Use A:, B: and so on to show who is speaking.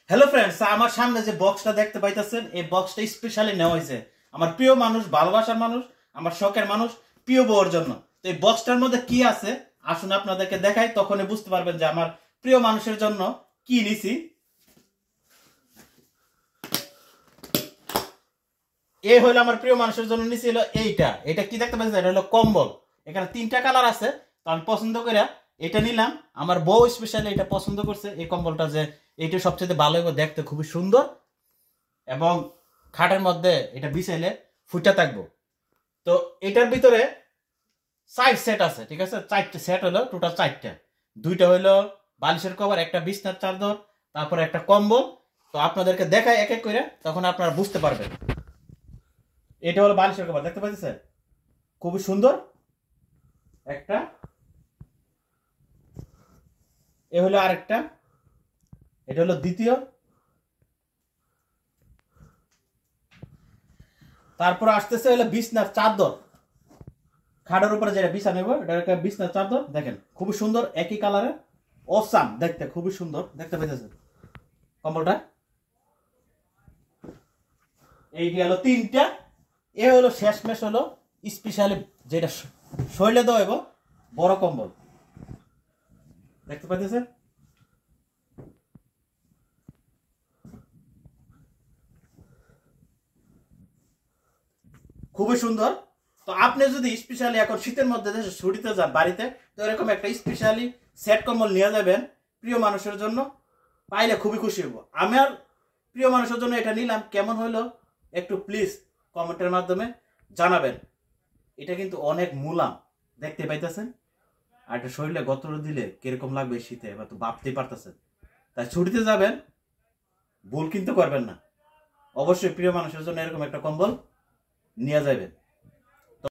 A: Hello friends, আমার সামনে যে বক্সটা দেখতে পাইতেছেন এই বক্সটা স্পেশালি নেওয়া হয়েছে আমার প্রিয় মানুষ, ভালোবাসার মানুষ, আমার শখের মানুষ, প্রিয় বউর জন্য। তো এই বক্সটার মধ্যে কি আছে আসুন আপনাদেরকে দেখাই, তখনই বুঝতে পারবেন যে আমার প্রিয় মানুষের জন্য কি নিছি। এই হলো আমার প্রিয় মানুষের জন্য নিছি হলো এটা কি দেখতে পাচ্ছেন, এটা হলো কম্বল। এখানে তিনটা কালার আছে, তো আমি পছন্দ করে এটা নিলাম। আমার বউ স্পেশালি এটা পছন্দ করছে, এই কম্বলটা যে এইটা সবচেয়ে ভালো হবে, দেখতে খুবই সুন্দর এবং খাটের মধ্যে এটা বিছাইলে ফুটা থাকবো। তো এটার ভিতরে 4 সেট আছে, ঠিক আছে? 4টে সেট হলো, টোটাল 4টা। দুইটা হইলো বালিশের কভার, একটা বিছনার চাদর, তারপরে একটা কম্বল। তো আপনাদেরকে দেখাই এক এক করে, তখন আপনারা বুঝতে পারবেন। এটা হলো বালিশের কভার, দেখতে পাচ্ছেন খুবই সুন্দর একটা। এ হলো আরেকটা, এটা হলো দ্বিতীয়। তারপর আসতেছে হলো বিছনার চাদর, খাটের উপরে যেটা বিছা নেব, এটা একটা বিছনার চাদর। দেখেন খুবই সুন্দর, একই কালারে, অসাম দেখতে, খুবই সুন্দর দেখতে পাইতেছেন কম্বলটা। এই হলো 3টা। এ হলো শেষমেশ হলো স্পেশালি যেটা শৈলে দেওয়া হইব, বড় কম্বল, দেখতে পাইতেছেন। খুবই সুন্দর। তো আপনি যদি স্পেশালি এখন শীতের মধ্যে দেশে ছুটিতে যান বাড়িতে, তো এরকম একটা স্পেশালি সেট কম্বল নিয়ে যাবেন প্রিয় মানুষের জন্য, পাইলে খুবই খুশি হব। আমার প্রিয় মানুষের জন্য এটা নিলাম, কেমন হলো একটু প্লিজ কমেন্টের মাধ্যমে জানাবেন। এটা কিন্তু অনেক মুলাম, দেখতে পাইতেছেন। আর এটা শরীরে গতর দিলে কিরকম লাগবে শীতে, এবার তো ভাবতেই পারতেছেন। তাই ছুটিতে যাবেন, ভুল কিন্তু করবেন না। অবশ্যই প্রিয় মানুষের জন্য এরকম একটা কম্বল নিয়ে যাবেন।